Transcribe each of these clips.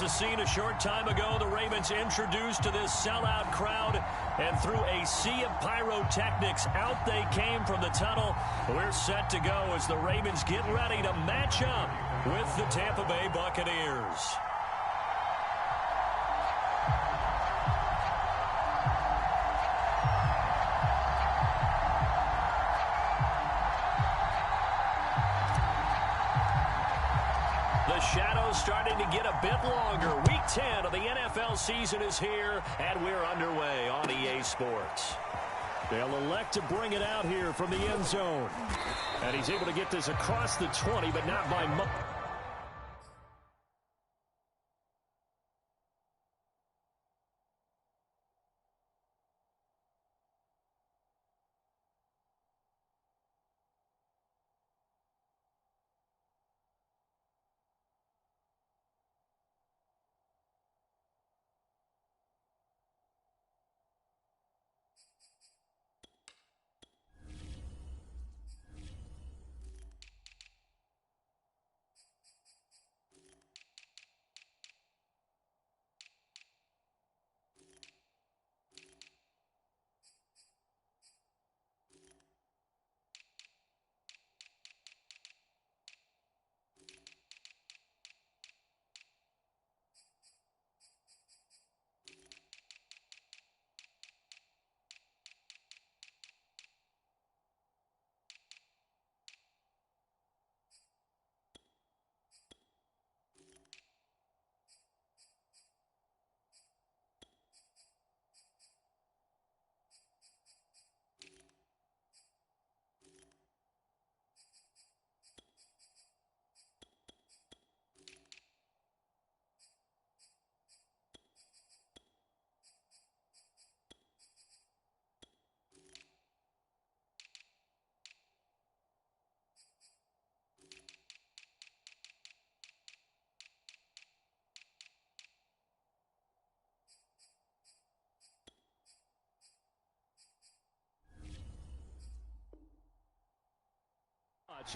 was a scene a short time ago. The Ravens introduced to this sellout crowd, and through a sea of pyrotechnics, out they came from the tunnel. We're set to go as the Ravens get ready to match up with the Tampa Bay Buccaneers. The shadow's starting to get a bit longer. Week 10 of the NFL season is here, and we're underway on EA Sports. They'll elect to bring it out here from the end zone. And he's able to get this across the 20, but not by much.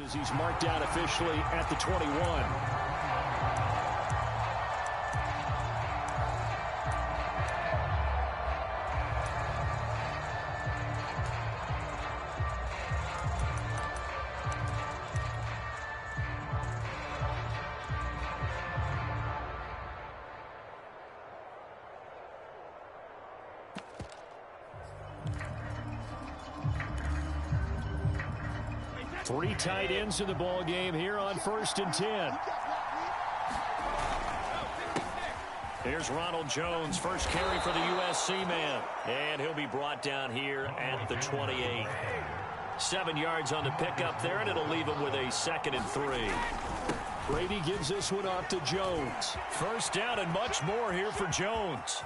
As he's marked down officially at the 21. Three tight ends in the ball game here on 1st and 10. Here's Ronald Jones, first carry for the USC man. And he'll be brought down here at the 28. 7 yards on the pickup there, and it'll leave him with a 2nd and 3. Brady gives this one off to Jones. First down and much more here for Jones.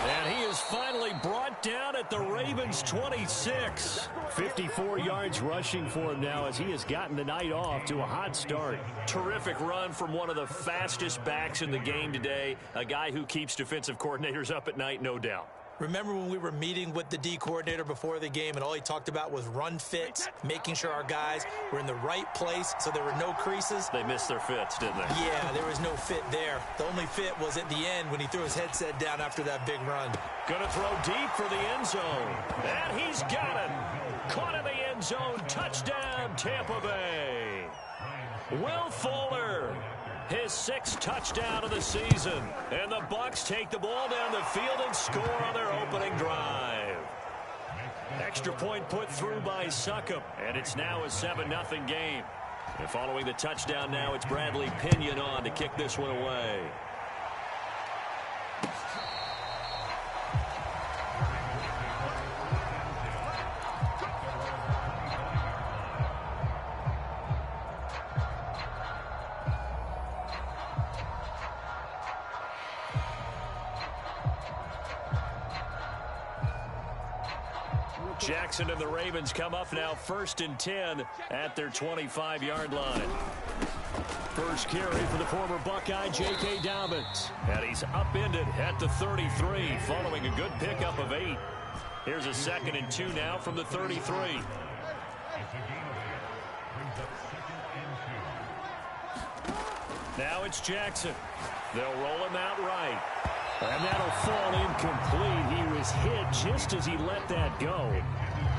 And he is finally brought down at the Ravens' 26. 54 yards rushing for him now as he has gotten the night off to a hot start. Terrific run from one of the fastest backs in the game today. A guy who keeps defensive coordinators up at night, no doubt. Remember when we were meeting with the D coordinator before the game and all he talked about was run fits, making sure our guys were in the right place so there were no creases? They missed their fits, didn't they? Yeah, there was no fit there. The only fit was at the end when he threw his headset down after that big run. Going to throw deep for the end zone. And he's got it. Caught in the end zone. Touchdown, Tampa Bay. Will Fuller. His 6th touchdown of the season. And the Bucs take the ball down the field and score on their opening drive. Extra point put through by Succop. And it's now a 7-0 game. And following the touchdown now, it's Bradley Pinion on to kick this one away. Jackson and the Ravens come up now 1st and 10 at their 25-yard line. First carry for the former Buckeye, J.K. Dobbins. And he's upended at the 33 following a good pickup of 8. Here's a 2nd and 2 now from the 33. Now it's Jackson. They'll roll him out right. And that'll fall incomplete. He was hit just as he let that go.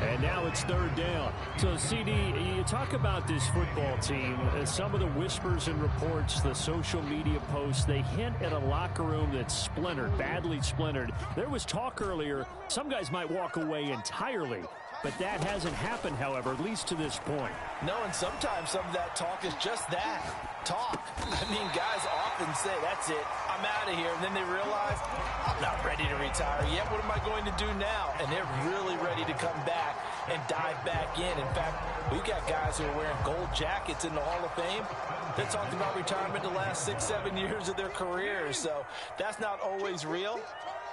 And now it's third down. So, CD, you talk about this football team. Some of the whispers and reports, the social media posts, they hint at a locker room that's splintered, badly splintered. There was talk earlier, some guys might walk away entirely. But that hasn't happened, however, at least to this point. No, and sometimes some of that talk is just that, talk. I mean, guys often say, that's it, I'm out of here. And then they realize, I'm not ready to retire yet. What am I going to do now? And they're really ready to come back and dive back in. In fact, we've got guys who are wearing gold jackets in the Hall of Fame. They talked about retirement the last 6-7 years of their careers. So that's not always real.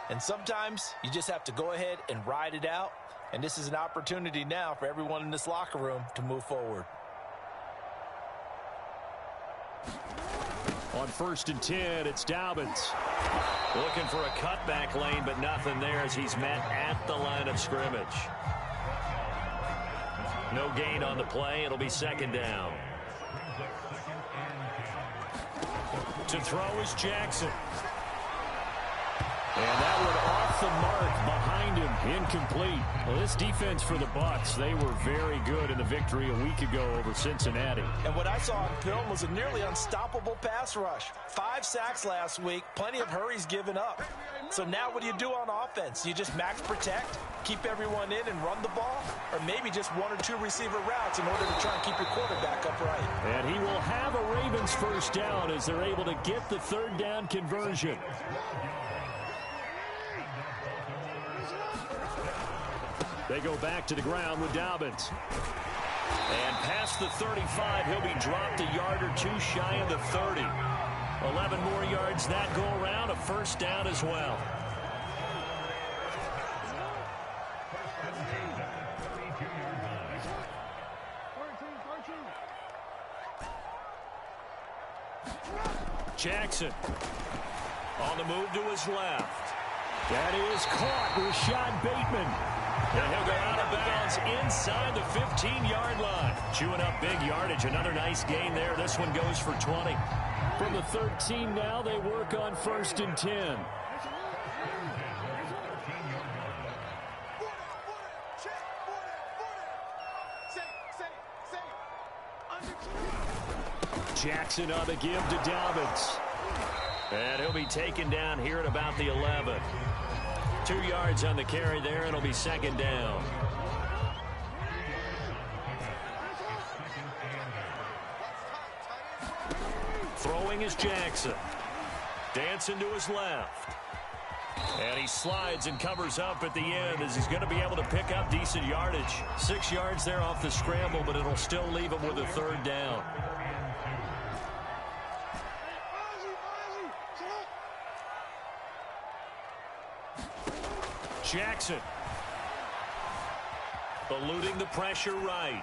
And sometimes you just have to go ahead and ride it out. And this is an opportunity now for everyone in this locker room to move forward. On 1st and 10, it's Dobbins. Looking for a cutback lane, but nothing there as he's met at the line of scrimmage. No gain on the play. It'll be second down. To throw is Jackson. And that one off the mark behind him, incomplete. Well, this defense for the Bucs, they were very good in the victory a week ago over Cincinnati. And what I saw on film was a nearly unstoppable pass rush. 5 sacks last week, plenty of hurries given up. So now what do you do on offense? You just max protect, keep everyone in and run the ball? Or maybe just 1 or 2 receiver routes in order to try and keep your quarterback upright? And he will have a Ravens first down as they're able to get the third down conversion. They go back to the ground with Dobbins. And past the 35, he'll be dropped a yard or 2 shy of the 30. 11 more yards that go around, a first down as well. Jackson on the move to his left. That is caught. Rashad Bateman. And he'll go out of bounds inside the 15-yard line. Chewing up big yardage. Another nice gain there. This one goes for 20. From the 13 now, they work on 1st and 10. Jackson on the give to Dobbins. And he'll be taken down here at about the 11. 2 yards on the carry there. It'll be second down. Throwing is Jackson. Dancing to his left. And he slides and covers up at the end as he's going to be able to pick up decent yardage. 6 yards there off the scramble, but it'll still leave him with a third down. Jackson eluding the pressure right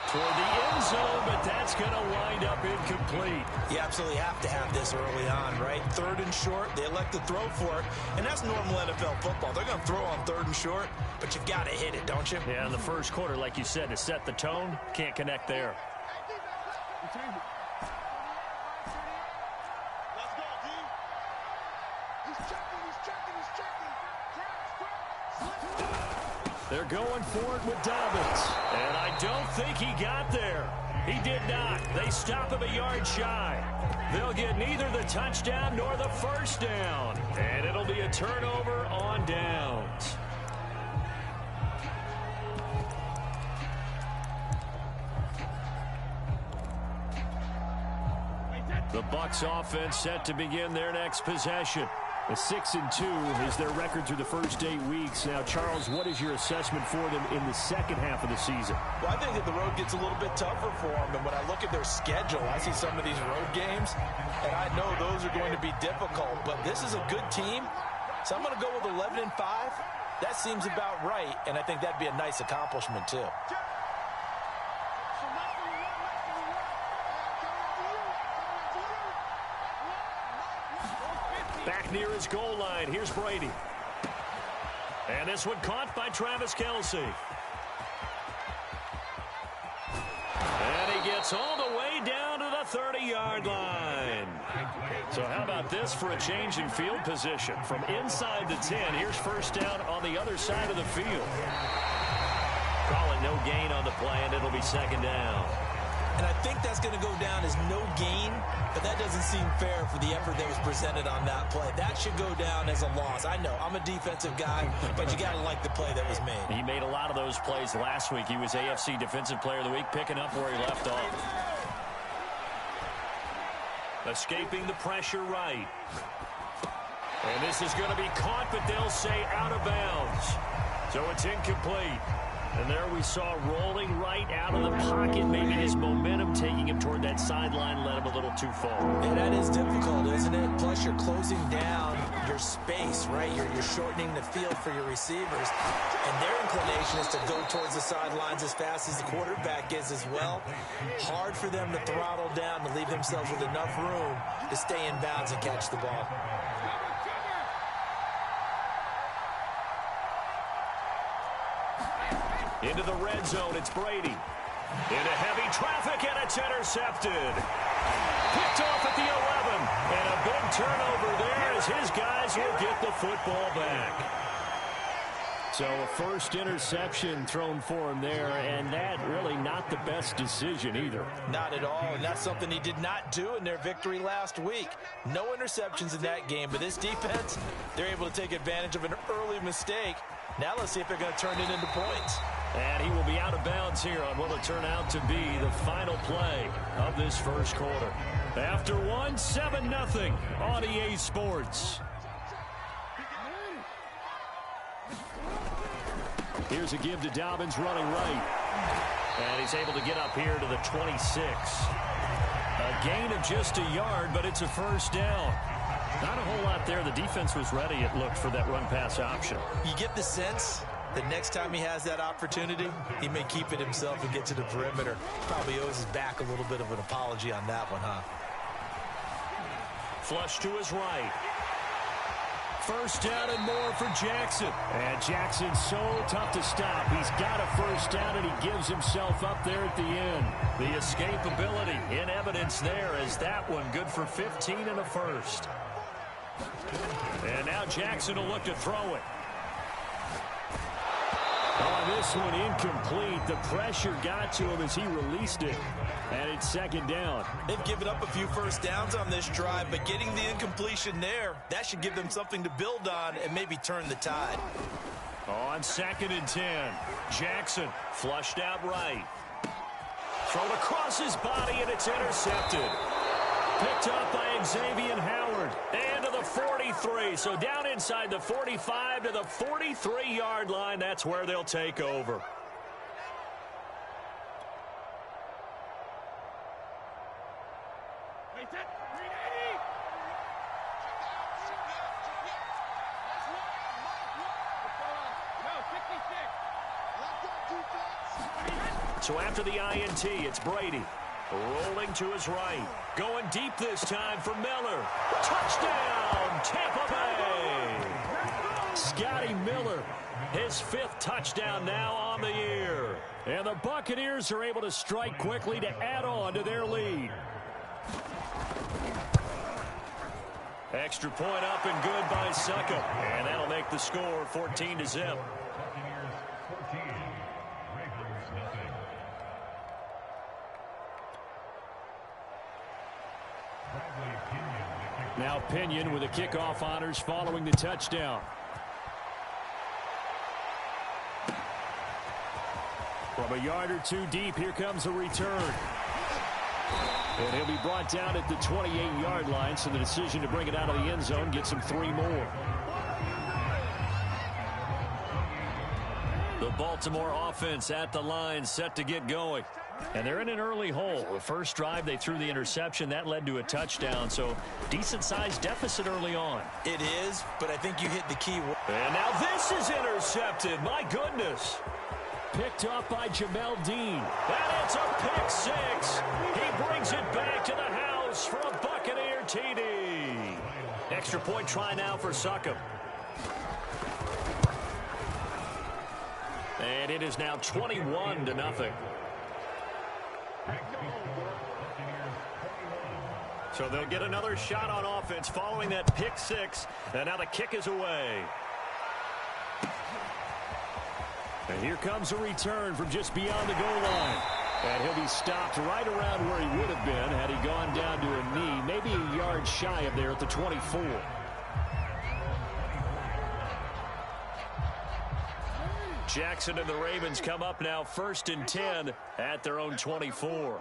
toward the end zone, but that's going to wind up incomplete. You absolutely have to have this early on, right? 3rd and short, they elect to throw for it, and that's normal NFL football. They're going to throw on 3rd and short, but you've got to hit it, don't you? Yeah, in the first quarter, like you said, to set the tone, can't connect there. They're going for it with Dobbins. And I don't think he got there. He did not. They stop him a yard shy. They'll get neither the touchdown nor the first down. And it'll be a turnover on downs. The Bucs offense set to begin their next possession. A 6-2 is their record through the first 8 weeks. Now, Charles, what is your assessment for them in the second half of the season? Well, I think that the road gets a little bit tougher for them. And when I look at their schedule, I see some of these road games, and I know those are going to be difficult. But this is a good team, so I'm going to go with 11-5. That seems about right, and I think that'd be a nice accomplishment, too. Back near his goal line. Here's Brady. And this one caught by Travis Kelce. And he gets all the way down to the 30-yard line. So how about this for a change in field position? From inside the 10, here's first down on the other side of the field. Call it no gain on the play, and it'll be second down. And I think that's going to go down as no gain, but that doesn't seem fair for the effort that was presented on that play. That should go down as a loss. I know, I'm a defensive guy, but you got to like the play that was made. He made a lot of those plays last week. He was AFC Defensive Player of the Week, picking up where he left off. Escaping the pressure right. And this is going to be caught, but they'll say out of bounds. So it's incomplete. And there we saw rolling right out of the pocket. Maybe his momentum taking him toward that sideline led him a little too far. Yeah, that is difficult, isn't it? Plus, you're closing down your space, right? You're shortening the field for your receivers. And their inclination is to go towards the sidelines as fast as the quarterback is as well. Hard for them to throttle down to leave themselves with enough room to stay in bounds and catch the ball. Into the red zone, it's Brady. Into heavy traffic, and it's intercepted. Picked off at the 11. And a big turnover there as his guys will get the football back. So a first interception thrown for him there, and that really not the best decision either. Not at all, and that's something he did not do in their victory last week. No interceptions in that game, but this defense, they're able to take advantage of an early mistake. Now let's see if they're going to turn it into points. And he will be out of bounds here on what will turn out to be the final play of this first quarter. After one, 7-0 on EA Sports. Here's a give to Dobbins running right. And he's able to get up here to the 26. A gain of just a yard, but it's a first down. Not a whole lot there. The defense was ready, it looked, for that run-pass option. You get the sense that next time he has that opportunity, he may keep it himself and get to the perimeter. Probably owes his back a little bit of an apology on that one, huh? Flush to his right. First down and more for Jackson. And Jackson's so tough to stop. He's got a first down, and he gives himself up there at the end. The escapability in evidence there as that one good for 15 and a first. And now Jackson will look to throw it. Oh, this one incomplete. The pressure got to him as he released it. And it's second down. They've given up a few first downs on this drive, but getting the incompletion there, that should give them something to build on and maybe turn the tide. On 2nd and 10, Jackson flushed out right. Thrown across his body, and it's intercepted. Picked up by Xavier Howard. And to the 43. So down inside the 45 to the 43-yard line. That's where they'll take over. So after the INT, it's Brady. Rolling to his right. Going deep this time for Miller. Touchdown, Tampa Bay. Scotty Miller, his 5th touchdown now on the year. And the Buccaneers are able to strike quickly to add on to their lead. Extra point up and good by Suckup. And that'll make the score 14-0. Now Pinion with the kickoff honors following the touchdown. From a yard or two deep, here comes a return. And he'll be brought down at the 28-yard line, so the decision to bring it out of the end zone gets him 3 more. The Baltimore offense at the line, set to get going. And they're in an early hole. The first drive, they threw the interception. That led to a touchdown, so decent-sized deficit early on. It is, but I think you hit the key. And now this is intercepted. My goodness. Picked up by Jamel Dean. And it's a pick 6. He brings it back to the house for a Buccaneer TD. Extra point try now for Suckup. And it is now 21-0. So they'll get another shot on offense following that pick six. And now the kick is away. And here comes a return from just beyond the goal line. And he'll be stopped right around where he would have been had he gone down to a knee, maybe a yard shy of there at the 24. Jackson and the Ravens come up now 1st and 10 at their own 24.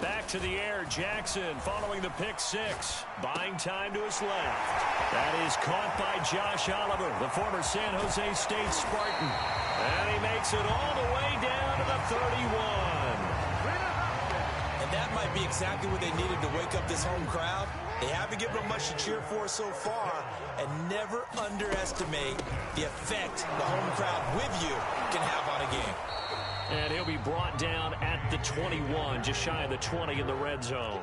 Back to the air, Jackson following the pick six. Buying time to his left. That is caught by Josh Oliver, the former San Jose State Spartan. And he makes it all the way down to the 31. And that might be exactly what they needed to wake up this home crowd. They haven't given them much to cheer for so far, and never underestimate the effect the home crowd with you can have on a game. And he'll be brought down at the 21, just shy of the 20 in the red zone.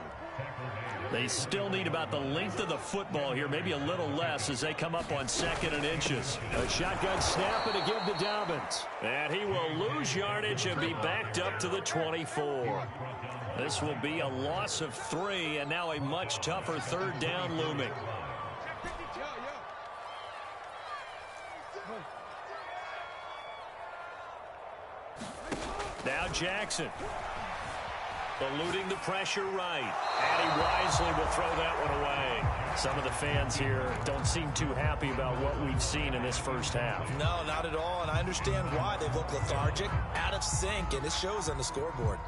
They still need about the length of the football here, maybe a little less as they come up on 2nd and inches. A shotgun snap and a give to Dobbins. And he will lose yardage and be backed up to the 24. This will be a loss of 3, and now a much tougher 3rd down looming. Now Jackson. Eluding the pressure right. And he wisely will throw that one away. Some of the fans here don't seem too happy about what we've seen in this first half. No, not at all, and I understand why. They've looked lethargic, out of sync, and it shows on the scoreboard.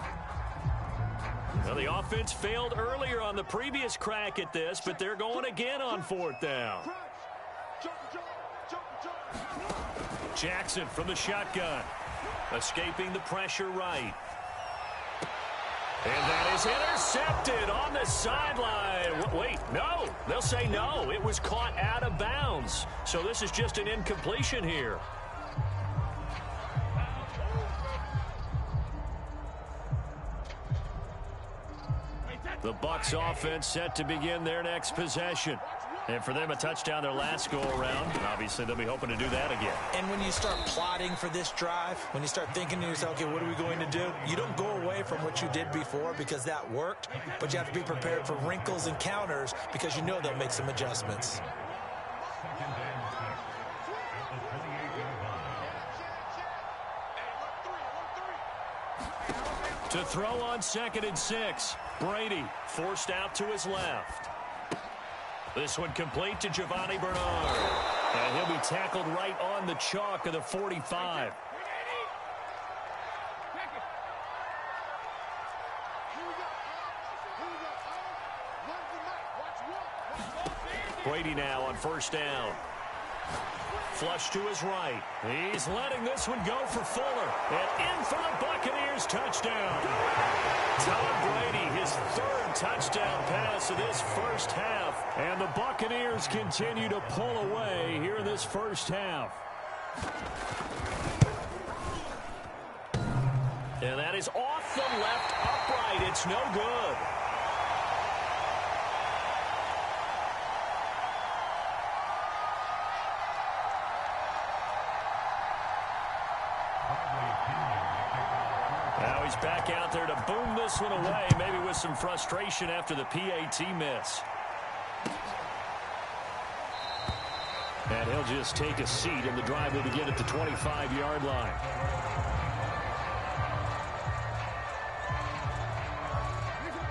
Well, the offense failed earlier on the previous crack at this, but they're going again on 4th down. Jackson from the shotgun. Escaping the pressure right. And that is intercepted on the sideline. Wait, no. They'll say no. It was caught out of bounds. So this is just an incompletion here. The Bucs offense set to begin their next possession. And for them, a touchdown their last go-around. Obviously, they'll be hoping to do that again. And when you start plotting for this drive, when you start thinking to yourself, okay, what are we going to do? You don't go away from what you did before because that worked, but you have to be prepared for wrinkles and counters because you know they'll make some adjustments. To throw on 2nd and 6. Brady forced out to his left. This one complete to Giovanni Bernard. And he'll be tackled right on the chalk of the 45. Brady now on 1st down. Flush to his right. He's letting this one go for Fuller. And in for the Buccaneers touchdown. Tom Brady, his 3rd touchdown pass of this first half. And the Buccaneers continue to pull away here in this first half. And that is off the left upright. It's no good. Now he's back out there to boom this one away, maybe with some frustration after the PAT miss. And he'll just take a seat, and the drive will begin at the 25-yard line.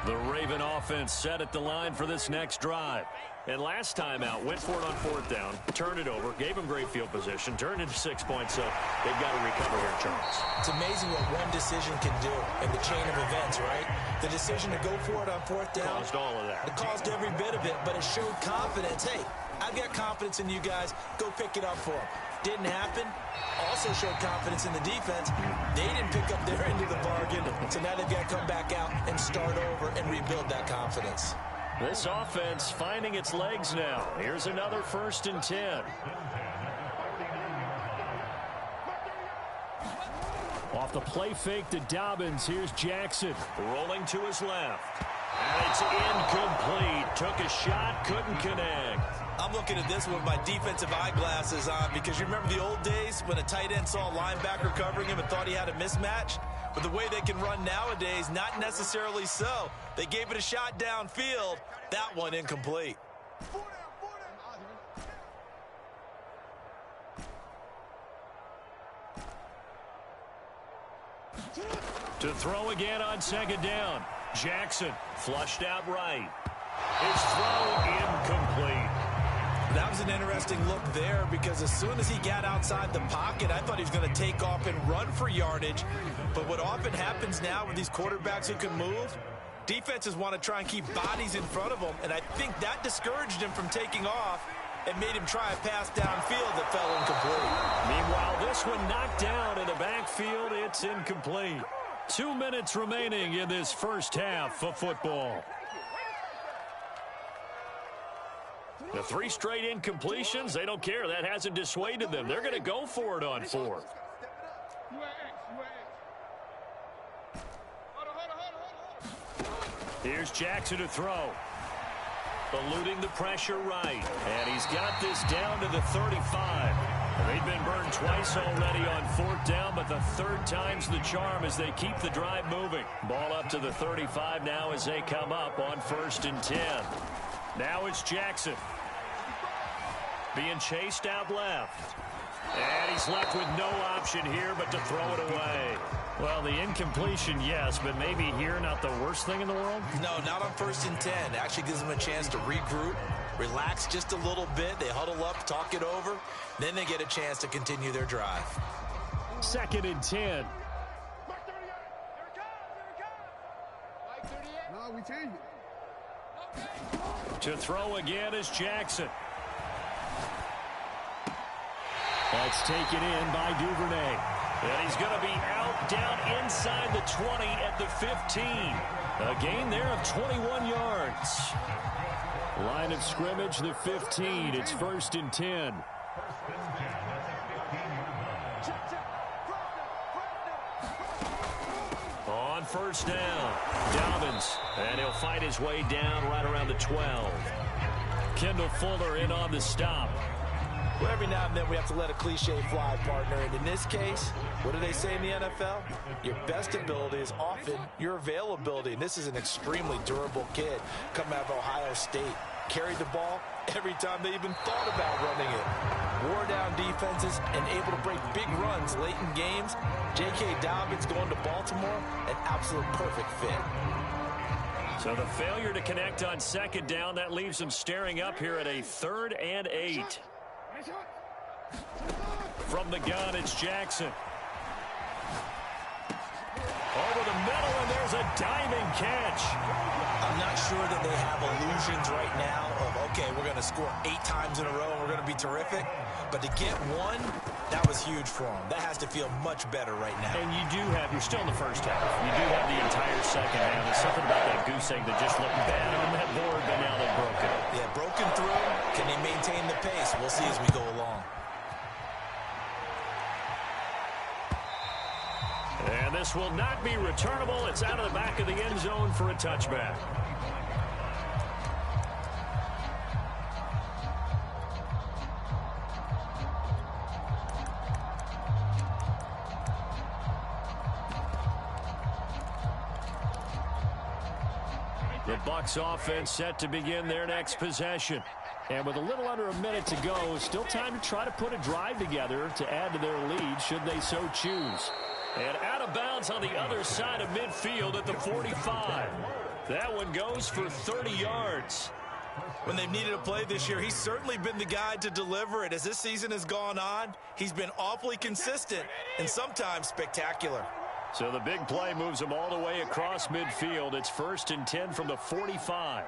The Raven offense set at the line for this next drive. And last time out, went for it on 4th down, turned it over, gave him great field position, turned into 6 points, so they've got to recover here, Charles. It's amazing what one decision can do in the chain of events, right? The decision to go for it on 4th down. Caused all of that. It caused every bit of it, but it showed confidence. Hey, I've got confidence in you guys. Go pick it up for them. Didn't happen. Also showed confidence in the defense. They didn't pick up their end of the bargain, so now they've got to come back out and start over and rebuild that confidence. This offense finding its legs now. Here's another 1st and 10. Off the play fake to Dobbins. Here's Jackson. Rolling to his left. And it's incomplete. Took a shot, couldn't connect. I'm looking at this with my defensive eyeglasses on because you remember the old days when a tight end saw a linebacker covering him and thought he had a mismatch? But the way they can run nowadays, not necessarily so. They gave it a shot downfield. That one incomplete. To throw again on second down. Jackson flushed out right. His throw incomplete. That was an interesting look there because as soon as he got outside the pocket, I thought he was going to take off and run for yardage. But what often happens now with these quarterbacks who can move, defenses want to try and keep bodies in front of them, and I think that discouraged him from taking off and made him try a pass downfield that fell incomplete. Meanwhile, this one knocked down in the backfield. It's incomplete. 2 minutes remaining in this first half of football. The 3 straight incompletions, they don't care. That hasn't dissuaded them. They're going to go for it on 4th. Here's Jackson to throw. Eluding the pressure right. And he's got this down to the 35. They've been burned twice already on 4th down, but the 3rd time's the charm as they keep the drive moving. Ball up to the 35 now as they come up on 1st and 10. Now it's Jackson. Being chased out left. And he's left with no option here but to throw it away. Well, the incompletion, yes, but maybe here not the worst thing in the world? No, not on 1st and 10. Actually gives them a chance to regroup, relax just a little bit. They huddle up, talk it over. Then they get a chance to continue their drive. 2nd and 10. No, we changed it. To throw again is Jackson. That's taken in by Duvernay. And he's going to be out down inside the 20 at the 15. A gain there of 21 yards. Line of scrimmage, the 15. It's 1st and 10. On 1st down, Dobbins. And he'll fight his way down right around the 12. Kendall Fuller in on the stop. Well, every now and then we have to let a cliche fly, partner. And in this case, what do they say in the NFL? Your best ability is often your availability. And this is an extremely durable kid coming out of Ohio State. Carried the ball every time they even thought about running it. Wore down defenses and able to break big runs late in games. J.K. Dobbins going to Baltimore, an absolute perfect fit. So the failure to connect on 2nd down, that leaves them staring up here at a 3rd and 8. From the gun, it's Jackson. Over the middle, and there's a diving catch. I'm not sure that they have illusions right now of, okay, we're going to score 8 times in a row and we're going to be terrific. But to get one, that was huge for them. That has to feel much better right now. And you do have, you're still in the first half. You do have the entire second half. There's something about that goose egg that just looked bad on that board, but now they've broken it. Yeah, broken through. Can they maintain the pace? We'll see as we go along. And this will not be returnable. It's out of the back of the end zone for a touchback. The Bucs offense set to begin their next possession. And with a little under a minute to go, still time to try to put a drive together to add to their lead should they so choose. And out of bounds on the other side of midfield at the 45. That one goes for 30 yards. When they've needed a play this year, he's certainly been the guy to deliver it. As this season has gone on, he's been awfully consistent and sometimes spectacular. So the big play moves him all the way across midfield. It's 1st and 10 from the 45.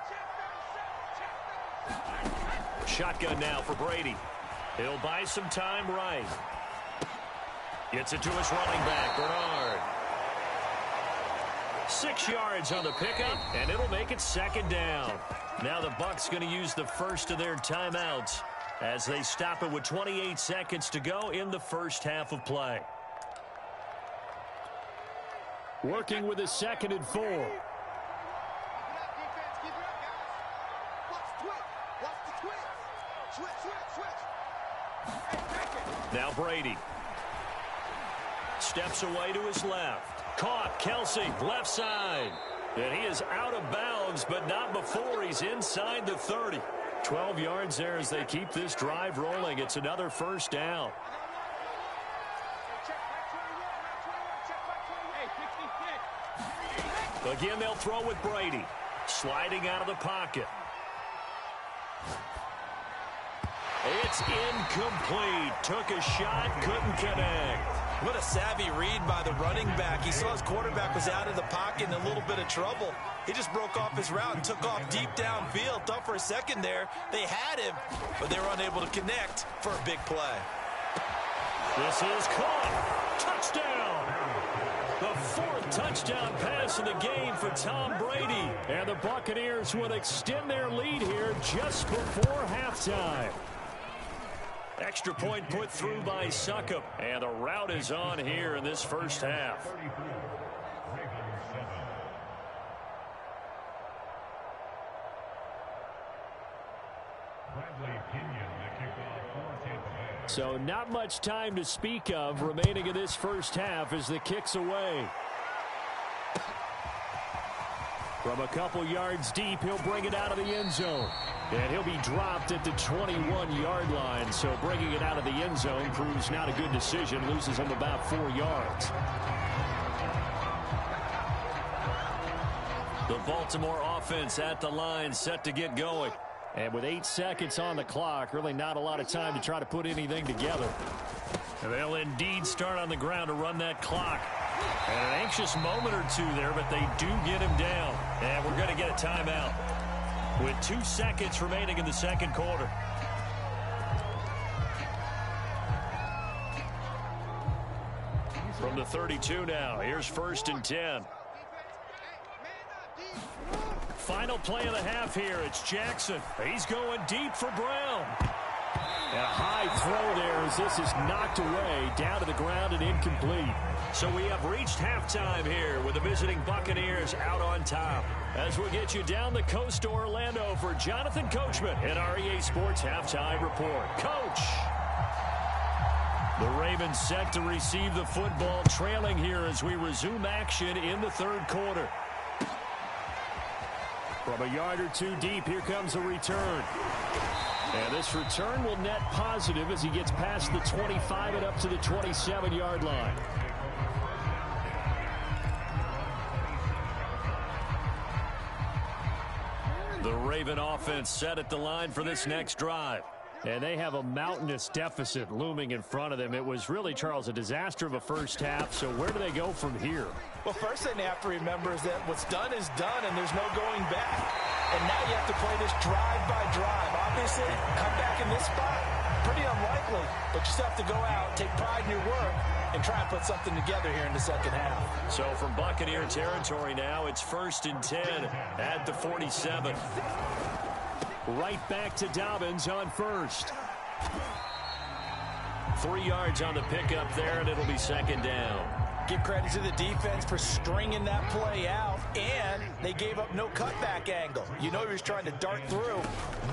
Shotgun now for Brady. He'll buy some time right. Gets it to his running back, Bernard. 6 yards on the pickup, and it'll make it 2nd down. Now the Bucs going to use the first of their timeouts as they stop it with 28 seconds to go in the first half of play. Working with a 2nd and 4. Now Brady. Steps away to his left. Caught. Kelsey, left side. And he is out of bounds, but not before he's inside the 30. 12 yards there as they keep this drive rolling. It's another first down. Again, they'll throw with Brady. Sliding out of the pocket. It's incomplete. Took a shot, couldn't connect. What a savvy read by the running back. He saw his quarterback was out of the pocket in a little bit of trouble. He just broke off his route and took off deep downfield. Thought for a second there they had him, but they were unable to connect for a big play. This is caught. Touchdown. The fourth touchdown pass of the game for Tom Brady. And the Buccaneers will extend their lead here just before halftime. Extra point put through by Succop. And the route is on here in this first half. So not much time to speak of remaining in this first half as the kick's away. From a couple yards deep, he'll bring it out of the end zone. And he'll be dropped at the 21-yard line. So bringing it out of the end zone proves not a good decision. Loses him about 4 yards. The Baltimore offense at the line, set to get going. And with 8 seconds on the clock, really not a lot of time to try to put anything together. And they'll indeed start on the ground to run that clock. And an anxious moment or two there, but they do get him down. And we're going to get a timeout with 2 seconds remaining in the second quarter. From the 32 now, here's 1st and 10. Final play of the half here. It's Jackson. He's going deep for Brown. And a high throw there as this is knocked away, down to the ground and incomplete. So we have reached halftime here with the visiting Buccaneers out on top. As we'll get you down the coast to Orlando for Jonathan Coachman in our EA Sports Halftime Report. Coach! The Ravens set to receive the football, trailing here as we resume action in the third quarter. From a yard or two deep, here comes a return. And this return will net positive as he gets past the 25 and up to the 27-yard line. The Raven offense set at the line for this next drive. And they have a mountainous deficit looming in front of them. It was really, Charles, a disaster of a first half. So where do they go from here? Well, first thing they have to remember is that what's done is done, and there's no going back. And now you have to play this drive by drive. Obviously, come back in this spot, pretty unlikely. But you still have to go out, take pride in your work, and try and put something together here in the second half. So from Buccaneer territory now, it's 1st and 10 at the 47. Right back to Dobbins on first. 3 yards on the pickup there, and it'll be second down. Give credit to the defense for stringing that play out, and they gave up no cutback angle. You know he was trying to dart through.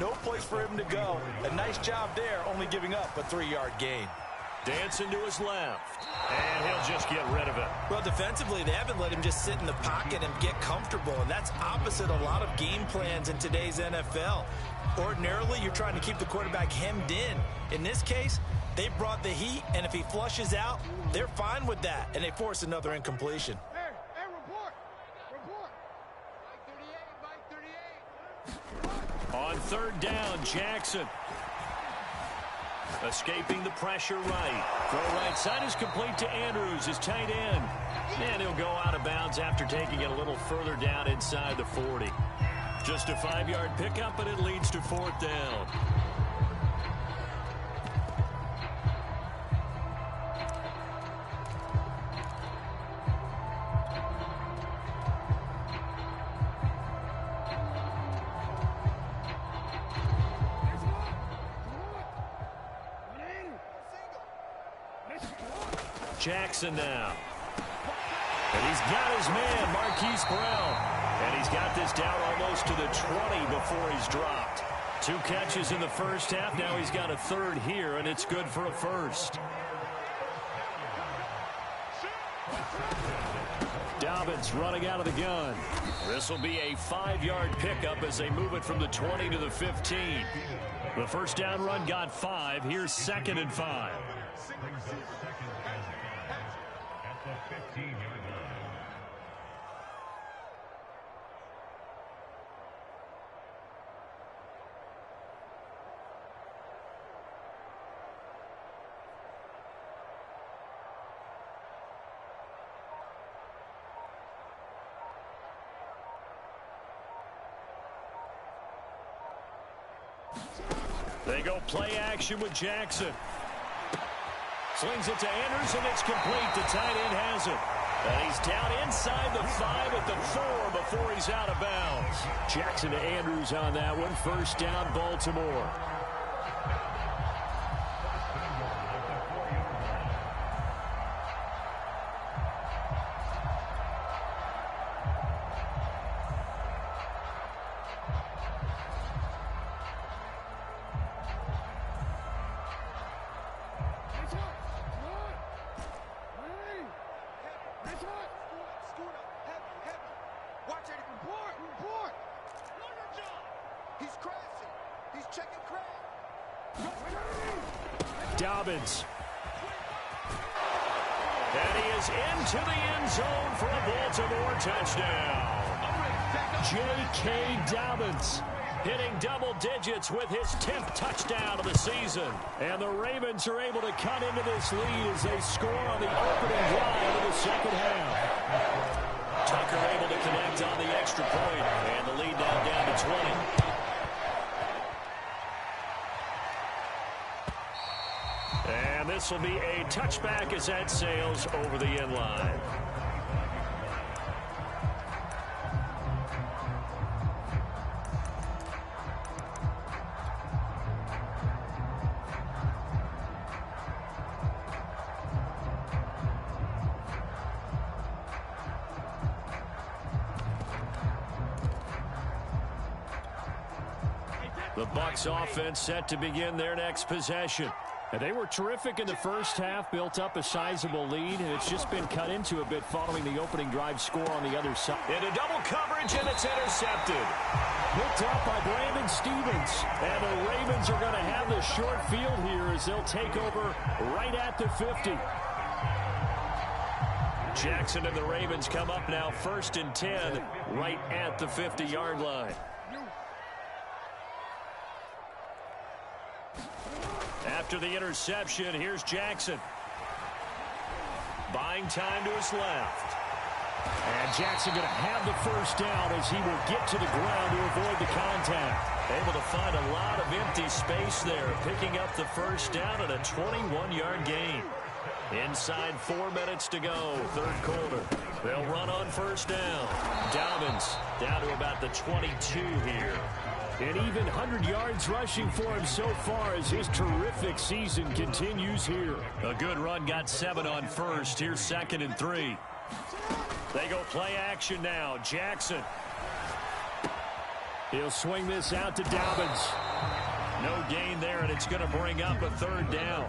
No place for him to go. A nice job there, only giving up a 3-yard gain. Dancing to his left, and he'll just get rid of it. Well, defensively, they haven't let him just sit in the pocket and get comfortable, and that's opposite a lot of game plans in today's NFL. Ordinarily, you're trying to keep the quarterback hemmed in. In this case, they brought the heat, and if he flushes out, they're fine with that, and they force another incompletion. Hey, report. Mike 38. On third down, Jackson. Escaping the pressure right. Throw right side is complete to Andrews, his tight end. And he'll go out of bounds after taking it a little further down inside the 40. Just a 5-yard pickup, and it leads to 4th down. Jackson now. And he's got his man, Marquise Brown. And he's got this down almost to the 20 before he's dropped. 2 catches in the first half. Now he's got a third here, and it's good for a first. Dobbins running out of the gun. This will be a 5-yard pickup as they move it from the 20 to the 15. The first down run got 5. Here's 2nd and 5. At the 15-yard line. They go play action with Jackson. Slings it to Andrews, and it's complete. The tight end has it. And he's down inside the 5 at the 4 before he's out of bounds. Jackson to Andrews on that one. First down, Baltimore. Dobbins. And he is into the end zone for a Baltimore touchdown. J.K. Dobbins hitting double digits with his 10th touchdown of the season. And the Ravens are able to cut into this lead as they score on the opening drive of the second half. Tucker able to connect on the extra point, and the lead now down to 20. And this will be a touchback as that sails over the end line. The Bucs offense set to begin their next possession. And they were terrific in the first half, built up a sizable lead, and it's just been cut into a bit following the opening drive score on the other side. Into double coverage, and it's intercepted. Picked up by Brandon Stevens. And the Ravens are going to have the short field here as they'll take over right at the 50. Jackson and the Ravens come up now 1st and 10 right at the 50-yard line. After the interception, here's Jackson. Buying time to his left. And Jackson going to have the first down as he will get to the ground to avoid the contact. Able to find a lot of empty space there, picking up the first down at a 21-yard gain. Inside 4 minutes to go, third quarter. They'll run on first down. Dobbins down to about the 22 here. And even 100 yards rushing for him so far as his terrific season continues here. A good run, got 7 on first. Here's 2nd and 3. They go play action now. Jackson. He'll swing this out to Dobbins. No gain there, and it's going to bring up a third down.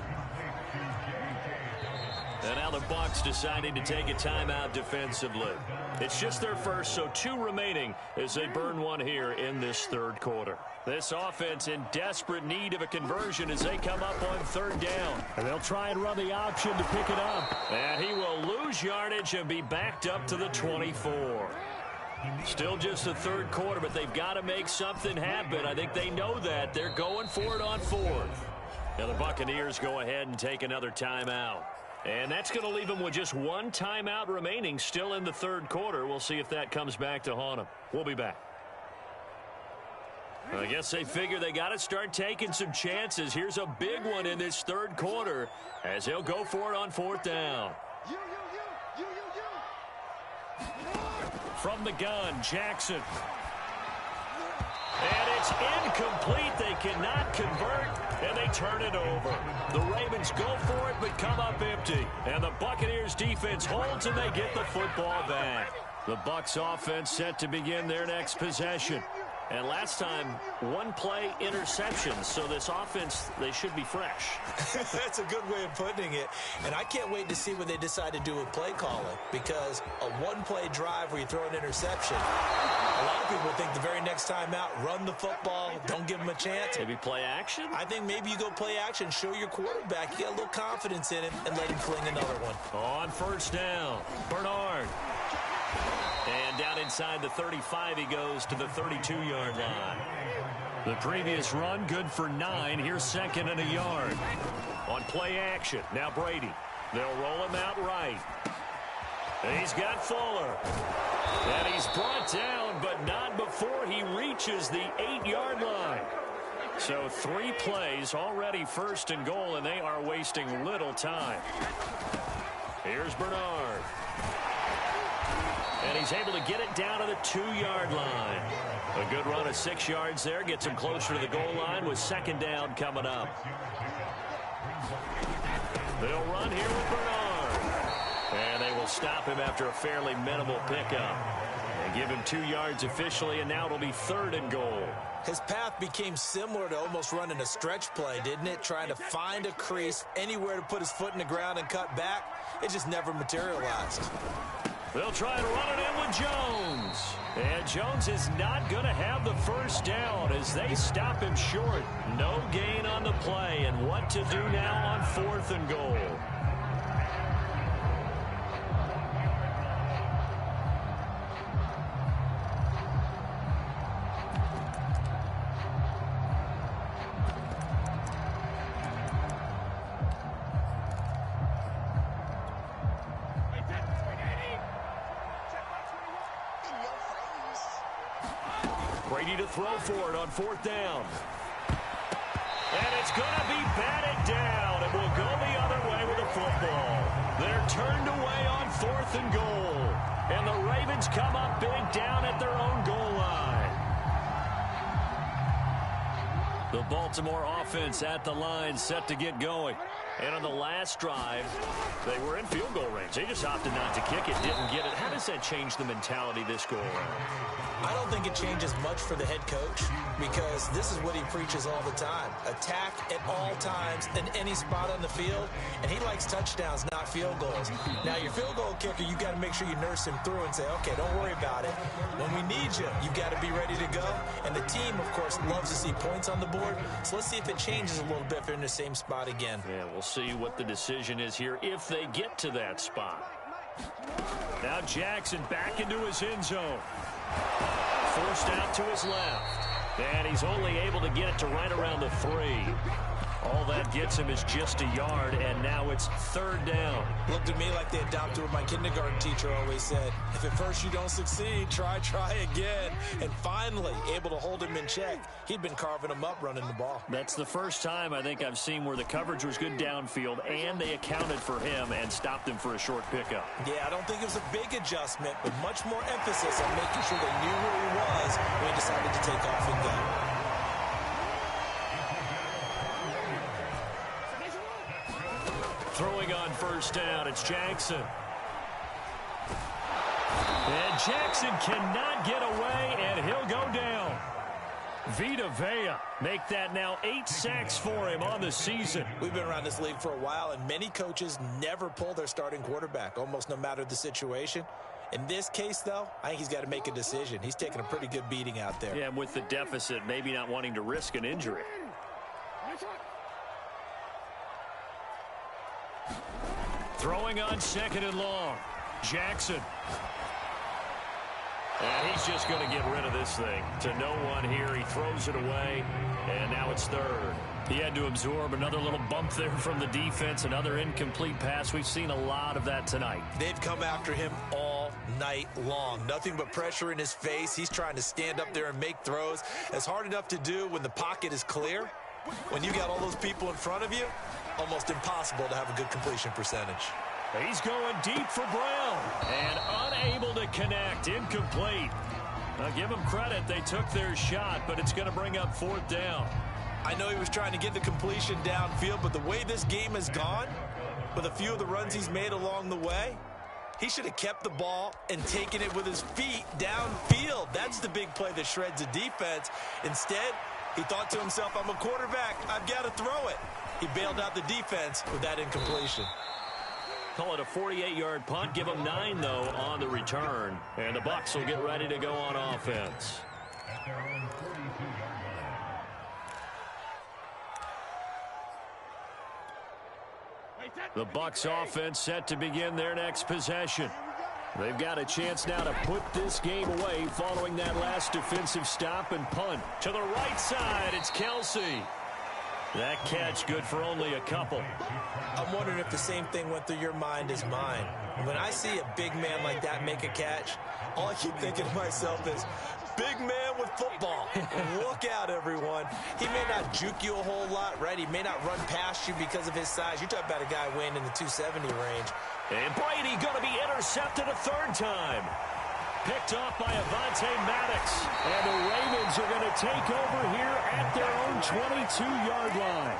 And now the Bucs deciding to take a timeout defensively. It's just their first, so 2 remaining as they burn one here in this third quarter. This offense in desperate need of a conversion as they come up on third down. And they'll try and run the option to pick it up. And he will lose yardage and be backed up to the 24. Still just the third quarter, but they've got to make something happen. I think they know that. They're going for it on 4th. Now the Buccaneers go ahead and take another timeout. And that's going to leave them with just 1 timeout remaining still in the third quarter. We'll see if that comes back to haunt them. We'll be back. I guess they figure they got to start taking some chances. Here's a big one in this third quarter as they'll go for it on 4th down. From the gun, Jackson. And it's incomplete. They cannot convert, and they turn it over. The Ravens go for it, but come up empty. And the Buccaneers defense holds, and they get the football back. The Bucs offense set to begin their next possession. And last time, one play interception. So this offense, they should be fresh. That's a good way of putting it. And I can't wait to see what they decide to do with play calling, because a one-play drive where you throw an interception, a lot of people think the very next time out, run the football, don't give them a chance. Maybe play action? I think maybe you go play action, show your quarterback you got a little confidence in him, and let him fling another one. On first down, Bernard. And down inside the 35, he goes to the 32-yard line. The previous run, good for 9. Here's second and a yard. On play action, now Brady. They'll roll him out right. And he's got Fuller. And he's brought down, but not before he reaches the 8-yard line. So 3 plays, already first and goal, and they are wasting little time. Here's Bernard. And he's able to get it down to the 2-yard line. A good run of 6 yards there. Gets him closer to the goal line with second down coming up. They'll run here with Bernard. And they will stop him after a fairly minimal pickup. And give him 2 yards officially, and now it'll be third and goal. His path became similar to almost running a stretch play, didn't it? Trying to find a crease, anywhere to put his foot in the ground and cut back. It just never materialized. They'll try and run it in with Jones. And Jones is not going to have the first down as they stop him short. No gain on the play. And what to do now on fourth and goal? Brady to throw for it on fourth down. And it's going to be batted down. It will go the other way with the football. They're turned away on fourth and goal. And the Ravens come up big down at their own goal line. The Baltimore offense at the line, set to get going. And on the last drive, they were in field goal range. They just opted not to kick it, didn't get it. How does that change the mentality this go around? I don't think it changes much for the head coach, because this is what he preaches all the time. Attack at all times in any spot on the field, and he likes touchdowns, not field goals. Now, your field goal kicker, you got to make sure you nurse him through and say, okay, don't worry about it. When we need you, you got to be ready to go. And the team, of course, loves to see points on the board. So let's see if it changes a little bit if they're in the same spot again. Yeah, we'll see what the decision is here if they get to that spot. Now Jackson back into his end zone. Forced out to his left. And he's only able to get it to right around the 3. All that gets him is just a yard, and now it's third down. Looked to me like they adopted what my kindergarten teacher always said. If at first you don't succeed, try again. And finally, able to hold him in check. He'd been carving him up running the ball. That's the first time I think I've seen where the coverage was good downfield, and they accounted for him and stopped him for a short pickup. Yeah, I don't think it was a big adjustment, but much more emphasis on making sure they knew where he was when he decided to take off and go. Throwing on first down, it's Jackson. And Jackson cannot get away, and he'll go down. Vita Vea make that now 8 sacks for him on the season. We've been around this league for a while, and many coaches never pull their starting quarterback, almost no matter the situation. In this case, though, I think he's got to make a decision. He's taking a pretty good beating out there. Yeah, and with the deficit, maybe not wanting to risk an injury. Throwing on second and long. Jackson. And he's just going to get rid of this thing. To no one here. He throws it away. And now it's third. He had to absorb another little bump there from the defense. Another incomplete pass. We've seen a lot of that tonight. They've come after him all night long. Nothing but pressure in his face. He's trying to stand up there and make throws. It's hard enough to do when the pocket is clear. When you got all those people in front of you, almost impossible to have a good completion percentage. He's going deep for Brown and unable to connect. Incomplete. Now give them credit. They took their shot, but it's going to bring up fourth down. I know he was trying to get the completion downfield, but the way this game has gone, with a few of the runs he's made along the way, he should have kept the ball and taken it with his feet downfield. That's the big play that shreds the defense. Instead, he thought to himself, I'm a quarterback. I've got to throw it. He bailed out the defense with that incompletion. Call it a 48-yard punt. Give them 9, though, on the return. And the Bucs will get ready to go on offense. At their own 42-yard line. The Bucs offense set to begin their next possession. They've got a chance now to put this game away following that last defensive stop and punt. To the right side, it's Kelsey. That catch good for only a couple. I'm wondering if the same thing went through your mind as mine. When I see a big man like that make a catch, all I keep thinking to myself is, big man with football. Look out, everyone. He may not juke you a whole lot, right? He may not run past you because of his size. You're talking about a guy weighing in the 270 range. And Brady going to be intercepted a third time. Picked off by Avonte Maddox. And the Ravens are going to take over here at their own 22-yard line.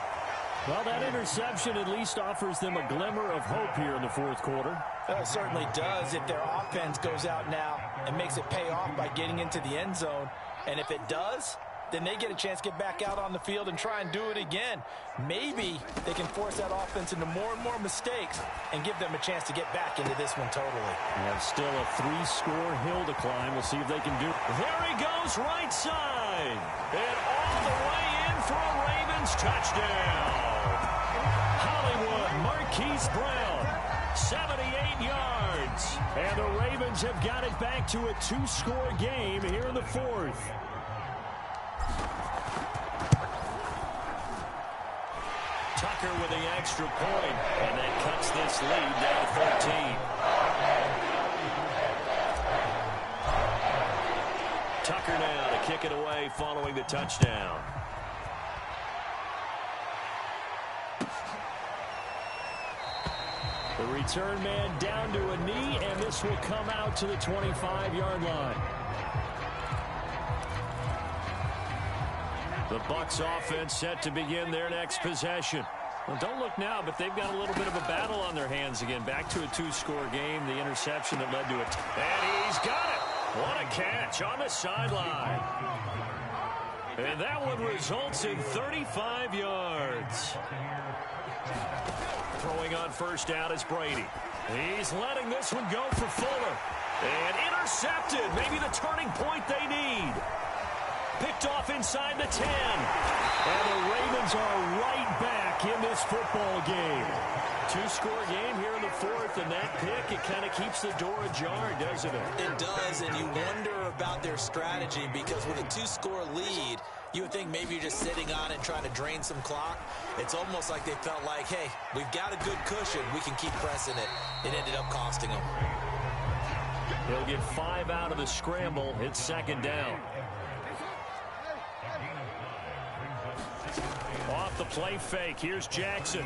Well, that interception at least offers them a glimmer of hope here in the fourth quarter. It certainly does if their offense goes out now and makes it pay off by getting into the end zone. And if it does, then they get a chance to get back out on the field and try and do it again. Maybe they can force that offense into more and more mistakes and give them a chance to get back into this one totally. We have still a 3-score hill to climb. We'll see if they can do it. There he goes, right side. And all the way in for a Ravens touchdown. Hollywood Marquise Brown, 78 yards. And the Ravens have got it back to a 2-score game here in the fourth. Tucker with the extra point, and that cuts this lead down to 13. Tucker now to kick it away following the touchdown. The return man down to a knee, and this will come out to the 25-yard line. The Bucs offense set to begin their next possession. Well, don't look now, but they've got a little bit of a battle on their hands again. Back to a 2-score game, the interception that led to it. And he's got it. What a catch on the sideline. And that one results in 35 yards. Throwing on first down is Brady. He's letting this one go for Fuller. And intercepted. Maybe the turning point they need. Picked off inside the 10. And the Ravens are right back in this football game. 2-score game here in the fourth, and that pick, it kind of keeps the door ajar, doesn't it? It does, and you wonder about their strategy because with a 2-score lead, you would think maybe you're just sitting on it and trying to drain some clock. It's almost like they felt like, hey, we've got a good cushion. We can keep pressing it. It ended up costing them. He'll get 5 out of the scramble. It's second down. Off the play fake. Here's Jackson.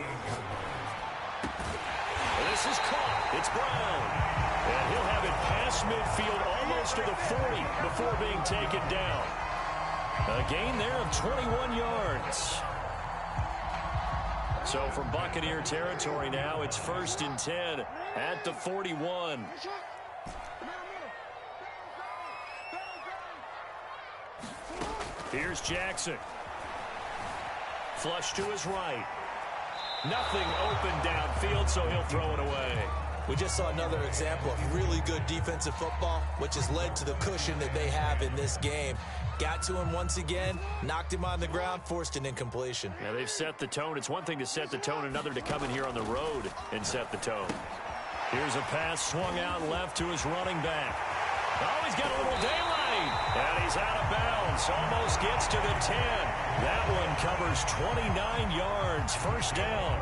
This is caught. It's Brown. And he'll have it past midfield almost to the 40 before being taken down. A gain there of 21 yards. So from Buccaneer territory now, it's 1st and 10 at the 41. Here's Jackson. Flush to his right. Nothing open downfield, so he'll throw it away. We just saw another example of really good defensive football, which has led to the cushion that they have in this game. Got to him once again, knocked him on the ground, forced an incompletion. Yeah, they've set the tone. It's one thing to set the tone, another to come in here on the road and set the tone. Here's a pass swung out left to his running back. Oh, he's got a little daylight. And he's out of bounds. Almost gets to the 10. That one covers 29 yards. First down.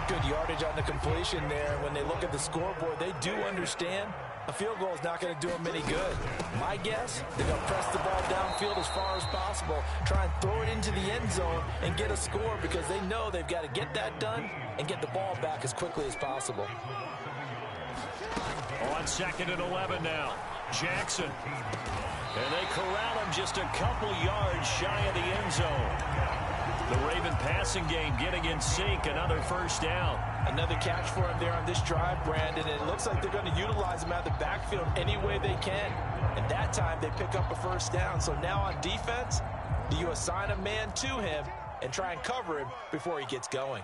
Good yardage on the completion there. When they look at the scoreboard, they do understand a field goal is not going to do them any good. My guess, they're going to press the ball downfield as far as possible, try and throw it into the end zone and get a score because they know they've got to get that done and get the ball back as quickly as possible. On 2nd and 11 now. Jackson. And they corral him just a couple yards shy of the end zone. The Raven passing game getting in sync. Another first down. Another catch for him there on this drive, Brandon. And it looks like they're going to utilize him out of the backfield any way they can. And that time they pick up a first down. So now on defense, do you assign a man to him and try and cover him before he gets going?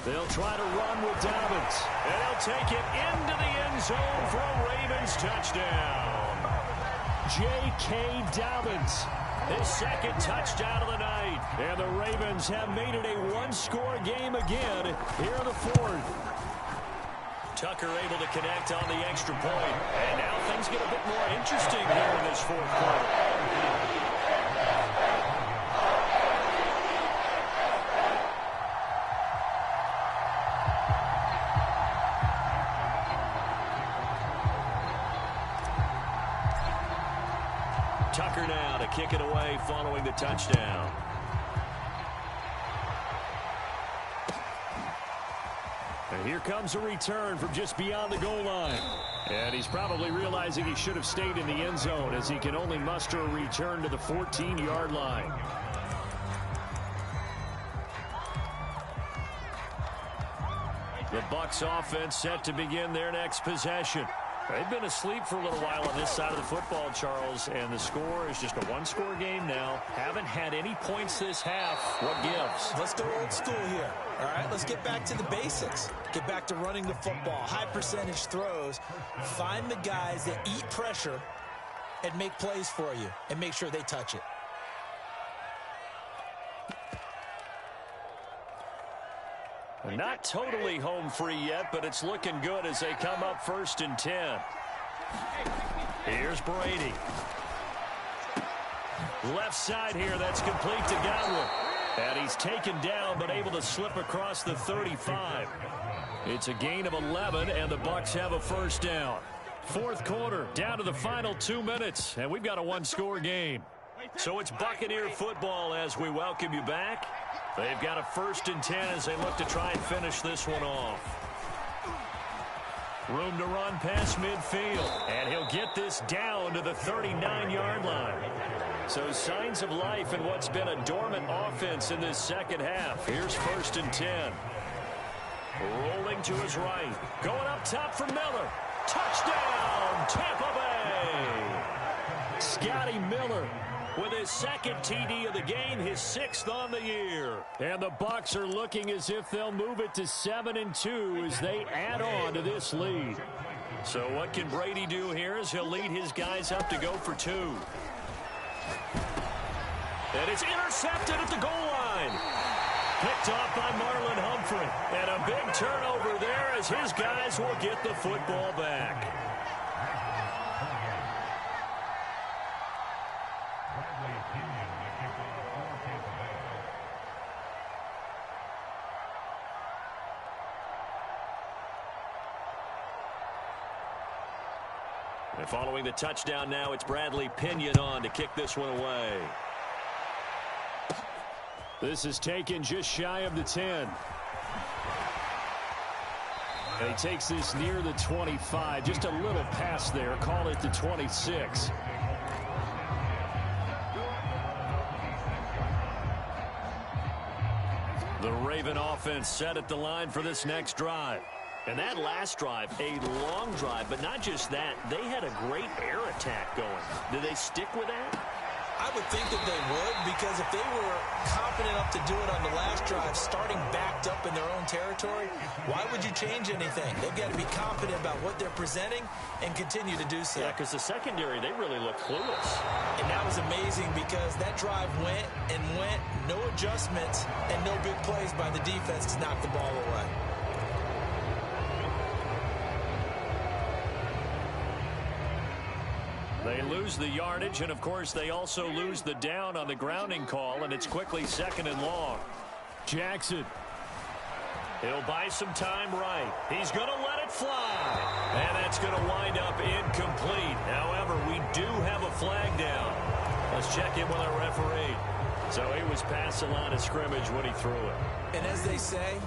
They'll try to run with Dobbins. And they'll take it into the end zone for a Ravens touchdown. J.K. Dobbins. His second touchdown of the night. And the Ravens have made it a one-score game again here in the fourth. Tucker able to connect on the extra point. And now things get a bit more interesting here in this fourth quarter. Tucker now to kick it away following the touchdown. And here comes a return from just beyond the goal line. And he's probably realizing he should have stayed in the end zone as he can only muster a return to the 14-yard line. The Bucs offense set to begin their next possession. They've been asleep for a little while on this side of the football, Charles, and the score is just a one-score game now. Haven't had any points this half. What gives? Let's go old school here. All right, let's get back to the basics. Get back to running the football, high percentage throws. Find the guys that eat pressure and make plays for you and make sure they touch it. Not totally home free yet, but it's looking good as they come up 1st and 10. Here's Brady. Left side here, that's complete to Godwin. And he's taken down, but able to slip across the 35. It's a gain of 11, and the Bucs have a first down. Fourth quarter, down to the final 2 minutes, and we've got a one-score game. So it's Buccaneer football as we welcome you back. They've got a 1st and 10 as they look to try and finish this one off. Room to run past midfield, and he'll get this down to the 39-yard line. So signs of life in what's been a dormant offense in this second half. Here's 1st and 10. Rolling to his right. Going up top for Miller. Touchdown, Tampa Bay! Scotty Miller with his second TD of the game, his 6th on the year. And the Bucs are looking as if they'll move it to 7-2 as they add on to this lead. So what can Brady do here as he'll lead his guys up to go for 2. And it's intercepted at the goal line. Picked off by Marlon Humphrey. And a big turnover there as his guys will get the football back. And following the touchdown now, it's Bradley Pinion on to kick this one away. This is taken just shy of the 10. And he takes this near the 25. Just a little pass there. Call it the 26. The Raven offense set at the line for this next drive. And that last drive, a long drive, but not just that. They had a great air attack going. Did they stick with that? I would think that they would, because if they were confident enough to do it on the last drive, starting backed up in their own territory, why would you change anything? They've got to be confident about what they're presenting and continue to do so. Yeah, because the secondary, they really look clueless. And that was amazing because that drive went and went, no adjustments, and no big plays by the defense to knock the ball away. They lose the yardage, and of course they also lose the down on the grounding call, and it's quickly 2nd and long. Jackson. He'll buy some time right. He's going to let it fly. And that's going to wind up incomplete. However, we do have a flag down. Let's check in with our referee. So he was past the line of scrimmage when he threw it. And as they say,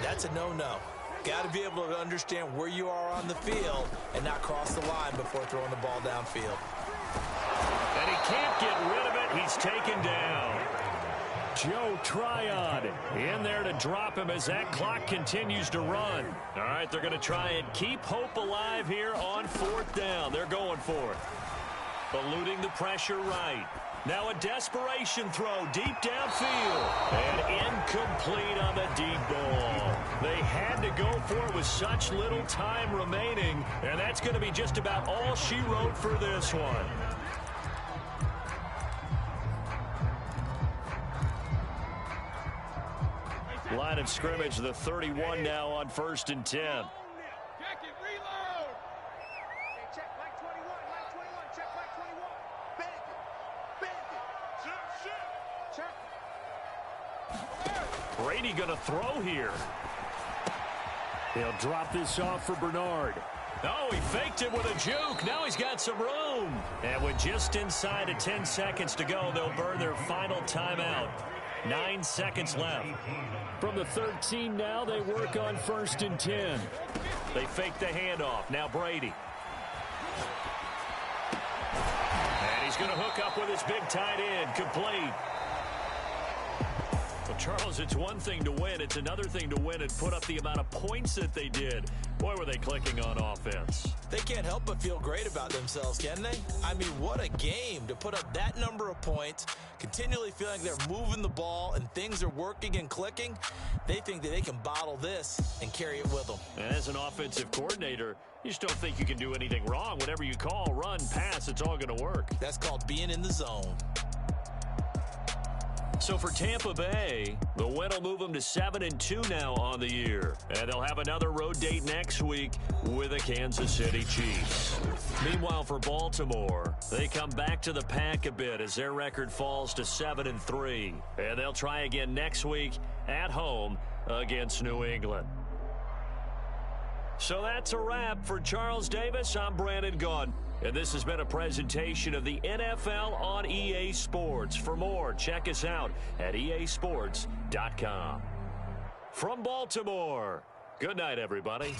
that's a no-no. Got to be able to understand where you are on the field and not cross the line before throwing the ball downfield. And he can't get rid of it. He's taken down. Joe Tryon in there to drop him as that clock continues to run. All right, they're going to try and keep hope alive here on 4th down. They're going for it. Eluding the pressure right. Now a desperation throw deep downfield. And incomplete on the deep ball. They had to go for it with such little time remaining. And that's going to be just about all she wrote for this one. Line of scrimmage, the 31 now on 1st and 10. Check it, reload. Hey, check line 21, check line 21. Check. Brady going to throw here. He'll drop this off for Bernard. Oh, he faked it with a juke. Now he's got some room. And with just inside of 10 seconds to go, they'll burn their final timeout. 9 seconds left. From the 13 now, they work on 1st and 10. They fake the handoff. Now Brady. And he's going to hook up with his big tight end. Complete. Well, Charles, it's one thing to win. It's another thing to win and put up the amount of points that they did. Boy, were they clicking on offense. They can't help but feel great about themselves, can they? I mean, what a game to put up that number of points, continually feeling they're moving the ball and things are working and clicking. They think that they can bottle this and carry it with them. And as an offensive coordinator, you just don't think you can do anything wrong. Whatever you call, run, pass, it's all going to work. That's called being in the zone. So for Tampa Bay, the win will move them to 7-2 now on the year. And they'll have another road date next week with the Kansas City Chiefs. Meanwhile, for Baltimore, they come back to the pack a bit as their record falls to 7-3. And they'll try again next week at home against New England. So that's a wrap. For Charles Davis, I'm Brandon Gaudin. And this has been a presentation of the NFL on EA Sports. For more, check us out at easports.com. From Baltimore, good night, everybody.